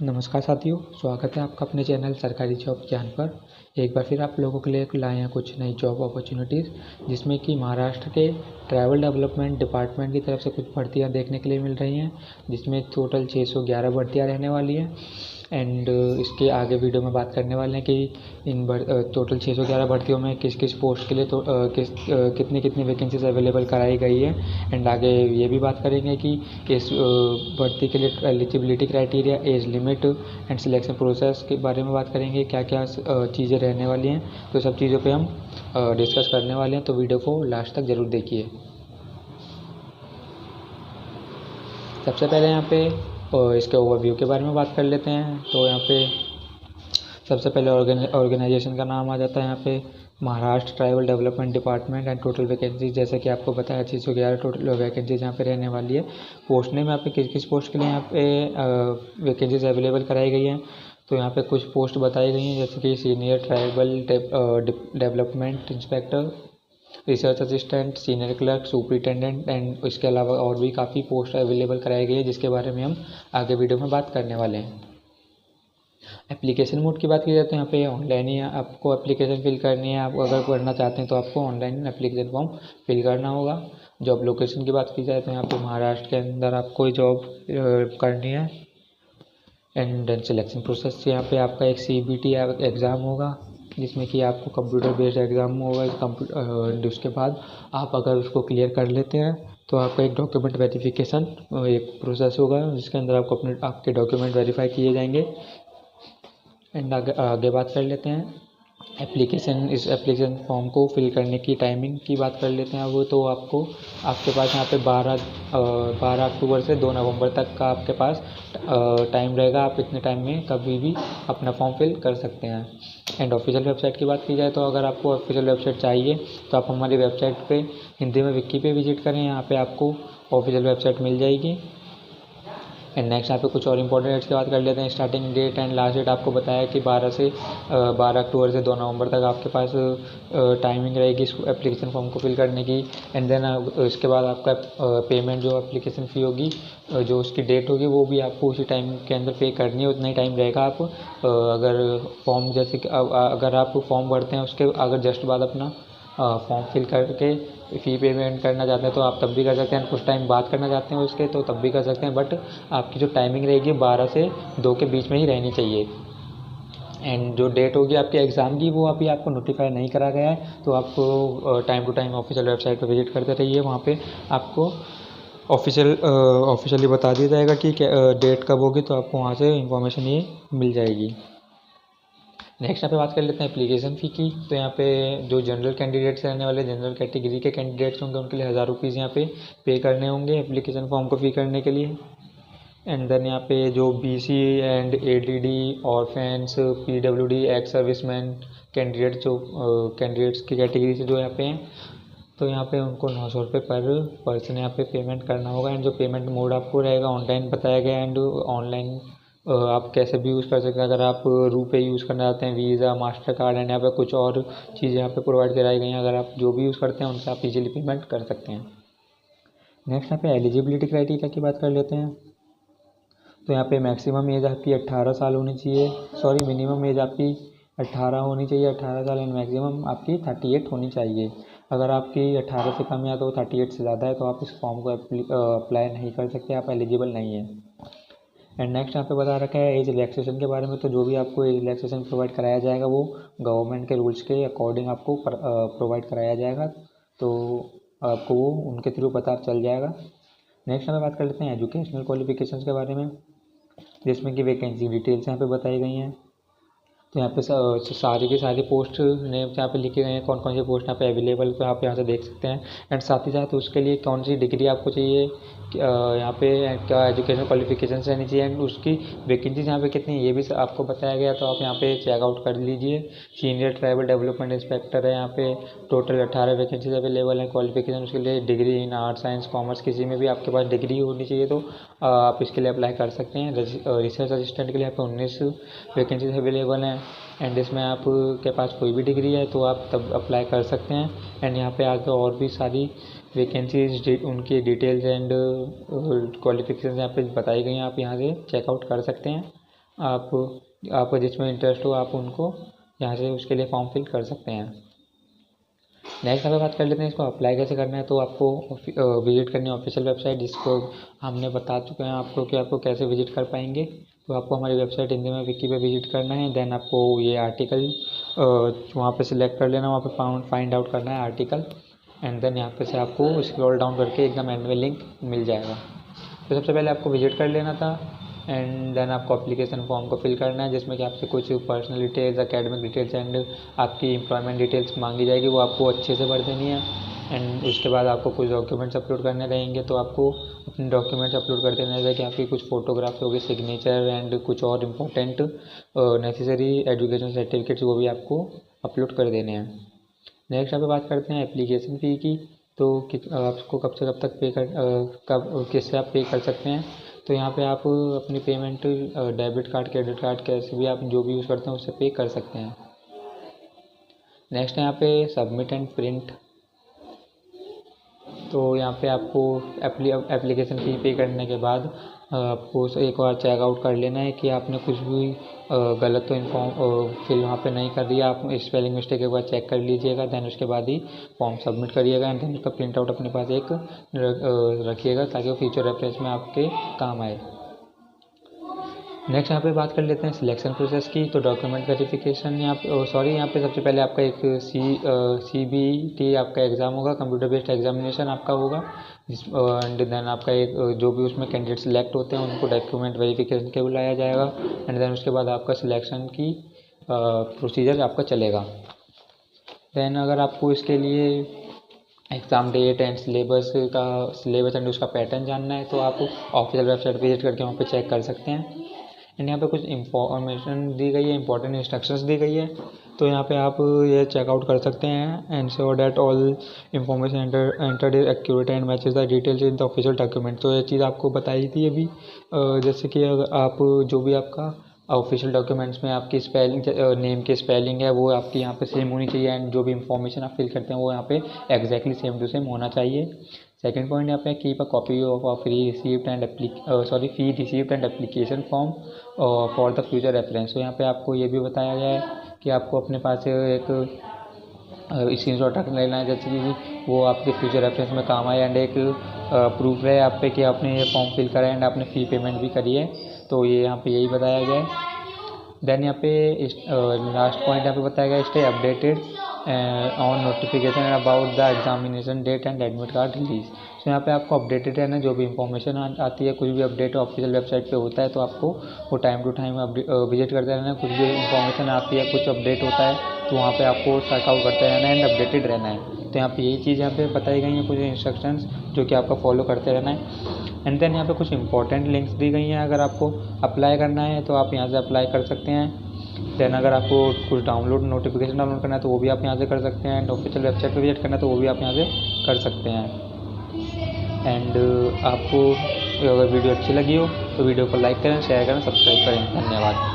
नमस्कार साथियों, स्वागत है आपका अपने चैनल सरकारी जॉब ज्ञान पर। एक बार फिर आप लोगों के लिए लाए हैं कुछ नई जॉब अपॉर्चुनिटीज़, जिसमें कि महाराष्ट्र के ट्रैवल डेवलपमेंट डिपार्टमेंट की तरफ से कुछ भर्तियां देखने के लिए मिल रही हैं, जिसमें टोटल 611 भर्तियां रहने वाली हैं। एंड इसके आगे वीडियो में बात करने वाले हैं कि इन टोटल 611 भर्तियों में किस किस पोस्ट के लिए कितनी कितनी वैकेंसीज अवेलेबल कराई गई है। एंड आगे ये भी बात करेंगे कि इस भर्ती के लिए eligibility criteria, age limit and selection process के बारे में बात करेंगे, क्या क्या चीज़ें रहने वाली हैं। तो सब चीज़ों पे हम डिस्कस करने वाले हैं, तो वीडियो को लास्ट तक ज़रूर देखिए। सबसे पहले यहाँ पे इसके ओवरव्यू के बारे में बात कर लेते हैं। तो यहाँ पे सबसे पहले ऑर्गेनाइजेशन का नाम आ जाता है यहाँ पे Maharashtra tribal development department. And total vacancies जैसे कि आपको बताया 611 टोटल वैकेंसीज यहाँ पे रहने वाली है। पोस्ट नेम यहाँ पे किस किस पोस्ट के लिए यहाँ पे वैकेंसीज अवेलेबल कराई गई हैं। तो यहाँ पे कुछ पोस्ट बताई गई हैं, जैसे कि senior tribal development inspector, research assistant, senior clerk, superintendent and इसके अलावा और भी काफ़ी पोस्ट अवेलेबल कराई गई है, जिसके बारे में हम आगे वीडियो में बात करने वाले हैं। एप्लीकेशन मोड की बात की जाए तो यहाँ पे ऑनलाइन ही आपको एप्लीकेशन फिल करनी है। आप अगर पढ़ना चाहते हैं तो आपको ऑनलाइन एप्लीकेशन फॉर्म फिल करना होगा। जॉब लोकेशन की बात की जाए तो यहाँ पे महाराष्ट्र के अंदर आपको जॉब करनी है। एंड देन सिलेक्शन प्रोसेस, यहाँ पे आपका एक CBT एग्ज़ाम होगा, जिसमें कि आपको कंप्यूटर बेस्ड एग्ज़ाम होगा। उसके बाद आप अगर उसको क्लियर कर लेते हैं तो आपका एक डॉक्यूमेंट वेरिफिकेशन एक प्रोसेस होगा, जिसके अंदर आपके डॉक्यूमेंट वेरीफाई किए जाएंगे। एंड आगे बात कर लेते हैं इस एप्लीकेशन फॉर्म को फिल करने की टाइमिंग की बात कर लेते हैं। वो तो आपके पास यहाँ पे 12 अक्टूबर से 2 नवंबर तक का आपके पास टाइम रहेगा। आप इतने टाइम में कभी भी अपना फॉर्म फिल कर सकते हैं। एंड ऑफिशियल वेबसाइट की बात की जाए तो अगर आपको ऑफिशियल वेबसाइट चाहिए तो आप हमारी वेबसाइट पे हिंदी में विकी पे विजिट करें, यहाँ पे आपको ऑफिशियल वेबसाइट मिल जाएगी। एंड नेक्स्ट यहाँ पे कुछ और इंपॉर्टेंट डेट्स की बात कर लेते हैं। Starting date and last date आपको बताया कि 12 अक्टूबर से 2 नवंबर तक आपके पास टाइमिंग रहेगी इस एप्लीकेशन फॉर्म को फिल करने की। एंड देन इसके बाद आपका पेमेंट जो एप्लीकेशन फ़ी होगी, जो उसकी डेट होगी, वो भी आपको उसी टाइम के अंदर पे करनी है। उतना ही टाइम रहेगा। आप अगर फॉर्म जैसे कि अगर आप फॉर्म भरते हैं उसके अगर जस्ट बाद अपना फॉर्म फिल करके फ़ी पेमेंट करना चाहते हैं तो आप तब भी कर सकते हैं। कुछ टाइम बात करना चाहते हैं उसके तो तब भी कर सकते हैं, बट आपकी जो टाइमिंग रहेगी 12 से 2 के बीच में ही रहनी चाहिए। एंड जो डेट होगी आपके एग्ज़ाम की वो अभी आपको नोटिफाई नहीं करा गया है, तो आपको time to time official website पर विजिट करते रहिए। वहाँ पे आपको ऑफिशियली बता दिया जाएगा कि डेट कब होगी, तो आपको वहाँ से इंफॉर्मेशन ये मिल जाएगी। नेक्स्ट यहाँ पे बात कर लेते हैं एप्लीकेशन फ़ी की। तो यहाँ पे जो जनरल कैंडिडेट्स रहने वाले, जनरल कैटेगरी के कैंडिडेट्स होंगे, उनके लिए 1000 रुपीज़ यहाँ पे करने होंगे एप्लीकेशन फॉर्म को फ़ी करने के लिए। एंड देन यहाँ पे जो BC and ADD, orphans, PWD, ex serviceman candidates की कैटेगरी से जो यहाँ पे हैं, तो यहाँ पे उनको 900 रुपये पर पर्सन यहाँ पे पेमेंट करना होगा। एंड जो पेमेंट मोड आपको रहेगा ऑनलाइन बताया गया। एंड ऑनलाइन आप कैसे भी यूज़ कर सकते हैं। अगर आप रुपए यूज़ करना चाहते हैं, वीज़ा, मास्टर कार्ड, एंड यहाँ पे कुछ और चीज़ें यहाँ पे प्रोवाइड कराई गई हैं, अगर आप जो भी यूज़ करते हैं उनसे आप इजीली पेमेंट कर सकते हैं। नेक्स्ट यहाँ पे एलिजिबिलिटी क्राइटेरिया की बात कर लेते हैं। तो यहाँ पे मैक्सिमम एज आपकी 18 साल होनी चाहिए, सॉरी मिनिमम एज आपकी 18 होनी चाहिए, 18 साल, एंड मैक्सिमम आपकी 38 होनी चाहिए। अगर आपकी 18 से कम या तो 38 से ज़्यादा है तो आप इस फॉर्म को अप्लाई नहीं कर सकते, आप एलिजिबल नहीं है। एंड नेक्स्ट यहाँ पे बता रखा है एज रिलैक्सेशन के बारे में। तो जो भी आपको एज रिलैक्सेशन प्रोवाइड कराया जाएगा वो गवर्नमेंट के रूल्स के अकॉर्डिंग आपको प्रोवाइड कराया जाएगा, तो आपको वो उनके थ्रू पता चल जाएगा। नेक्स्ट हमें बात कर लेते हैं एजुकेशनल क्वालिफिकेशंस के बारे में, जिसमें कि वैकेंसी डिटेल्स यहाँ पे बताई गई हैं। तो यहाँ पे सारी की सारी पोस्ट नेम यहाँ पे लिखे गए हैं, कौन कौन सी पोस्ट यहाँ पे अवेलेबल, तो आप यहाँ से देख सकते हैं। एंड साथ ही साथ उसके लिए कौन सी डिग्री आपको चाहिए, यहाँ पे क्या एजुकेशनल क्वालिफिकेशंस रहनी चाहिए, एंड उसकी वैकेंसीज यहाँ पे कितनी है ये भी आपको बताया गया, तो आप यहाँ पे चेकआउट कर लीजिए। सीनियर ट्राइबल डेवलपमेंट इंस्पेक्टर है, यहाँ पे टोटल 18 वैकेंसीज अवेलेबल है। क्वालिफिकेशन उसके लिए degree in art, science, commerce, किसी में भी आपके पास डिग्री होनी चाहिए, तो आप इसके लिए अप्लाई कर सकते हैं। रिसर्च असिस्टेंट के लिए यहाँ पे 19 वैकेंसीज अवेलेबल हैं। एंड इसमें आप के पास कोई भी डिग्री है तो आप तब अप्लाई कर सकते हैं। एंड यहाँ पे आगे और भी सारी वैकेंसीज उनकी डिटेल्स एंड क्वालिफिकेशन यहाँ पे बताई गई हैं, आप यहाँ से चेकआउट कर सकते हैं। आपको जिसमें इंटरेस्ट हो आप उनको यहाँ से उसके लिए फॉर्म फिल कर सकते हैं। नेक्स्ट यहाँ पे बात कर लेते हैं इसको अप्लाई कैसे करना है। तो आपको विजिट करनी है ऑफिशियल वेबसाइट, जिसको हमने बता चुके हैं आपको कि आपको कैसे विजिट कर पाएंगे। तो आपको हमारी वेबसाइट हिंदी में विकी पे विजिट करना है। देन आपको ये आर्टिकल वहाँ पे सिलेक्ट कर लेना, वहाँ पे फाइंड आउट करना है आर्टिकल, एंड देन यहाँ पे से आपको स्क्रॉल डाउन करके एकदम एंड में लिंक मिल जाएगा। तो सबसे पहले आपको विजिट कर लेना था, एंड देन आपको एप्लीकेशन फॉर्म को फिल करना है, जिसमें कि आपसे कुछ personal details, academic details and आपकी एम्प्लॉयमेंट डिटेल्स मांगी जाएगी, वो आपको अच्छे से भर देनी है। एंड उसके बाद आपको कुछ डॉक्यूमेंट्स अपलोड करने रहेंगे। तो आपको अपने डॉक्यूमेंट्स अपलोड करते रहना है कि आपकी कुछ फोटोग्राफ होगी, सिग्नेचर एंड कुछ और इम्पोर्टेंट नेसेसरी एजुकेशन सर्टिफिकेट्स, वो भी आपको अपलोड कर देने हैं। नेक्स्ट यहाँ पे बात करते हैं एप्लीकेशन फ़ी की। तो आपको कब से कब तक कब किससे आप पे कर सकते हैं। तो यहाँ पे आप अपनी payment debit card, credit card, cash भी आप जो भी यूज़ करते हैं उससे पे कर सकते हैं। नेक्स्ट यहाँ पे सबमिट एंड प्रिंट। तो यहाँ पे आपको एप्लीकेशन फ़ी पे करने के बाद आपको एक बार चेकआउट कर लेना है कि आपने कुछ भी गलत तो फिल वहाँ पे नहीं कर दिया। आप स्पेलिंग मिस्टेक एक बार चेक कर लीजिएगा, देन उसके बाद ही फॉर्म सबमिट करिएगा, एंड देन उसका प्रिंट आउट अपने पास एक रखिएगा ताकि वो फ्यूचर रेफरेंस में आपके काम आए। नेक्स्ट यहाँ पे बात कर लेते हैं सिलेक्शन प्रोसेस की। तो डॉक्यूमेंट वेरिफिकेशन यहाँ पे सबसे पहले आपका एक CBT आपका एग्ज़ाम होगा, कंप्यूटर बेस्ड एग्जामिनेशन आपका होगा, एंड देन आपका एक जो भी उसमें कैंडिडेट सिलेक्ट होते हैं उनको डॉक्यूमेंट वेरिफिकेशन के बुलाया जाएगा, एंड देन उसके बाद आपका सिलेक्शन की प्रोसीजर आपका चलेगा। देन अगर आपको इसके लिए exam date and syllabus and उसका पैटर्न जानना है तो आप ऑफिशियल वेबसाइट विजिट करके वहाँ पे चेक कर सकते हैं। एंड यहाँ पे कुछ इंफॉर्मेशन दी गई है, इंपॉर्टेंट इंस्ट्रक्शंस दी गई है, तो यहाँ पे आप ये चेकआउट कर सकते हैं। And sure that all information entered is accurate and matches the details in the official document. तो ये चीज़ आपको बताई थी अभी, जैसे कि अगर आप जो भी आपका ऑफिशियल डॉक्यूमेंट्स में आपकी स्पेलिंग नेम की स्पेलिंग है वो आपकी यहाँ पे सेम होनी चाहिए, एंड जो भी इंफॉर्मेशन आप फिल करते हैं वो यहाँ पे एग्जैक्टली सेम टू सेम होना चाहिए। सेकंड पॉइंट यहाँ पे keep a copy of fee received and application form for the future reference. तो यहाँ पे आपको ये भी बताया गया है कि आपको अपने पास एक स्क्रीनशॉट रख लेना है, जैसे कि वो आपके फ्यूचर रेफरेंस में काम आए, एंड एक प्रूफ रहे आप पे कि आपने ये फॉर्म फिल करा है एंड आपने फ़ी पेमेंट भी करी है। तो ये यहाँ पे यही बताया गया है। देन यहाँ पे लास्ट पॉइंट यहाँ पे बताया गया stay updated on notification about the examination date and admit card release. तो यहाँ पे आपको अपडेटेड रहना, जो भी इंफॉर्मेशन आती है, कुछ भी अपडेट ऑफिशियल वेबसाइट पे होता है तो आपको वो टाइम टू टाइम विजिट करते रहना है। कुछ भी इंफॉर्मेशन आती है, कुछ अपडेट होता है तो वहाँ पे आपको चेकआउट करते रहना है एंड अपडेटेड रहना है। तो यहाँ पे यही चीज़ यहाँ पे बताई गई हैं, कुछ इंस्ट्रक्शंस जो कि आपका फॉलो करते रहना है। एंड देन यहाँ पे कुछ इंपॉर्टेंट लिंक्स दी गई हैं, अगर आपको अप्लाई करना है तो आप यहाँ से अप्लाई कर सकते हैं। देन अगर आपको कुछ नोटिफिकेशन डाउनलोड करना है तो वो भी आप यहाँ से कर सकते हैं, एंड ऑफिशियल वेबसाइट पर विजिट करना है तो वो भी आप यहाँ से कर सकते हैं। एंड आपको अगर वीडियो अच्छी लगी हो तो वीडियो को लाइक करें, शेयर करें, सब्सक्राइब करें। धन्यवाद।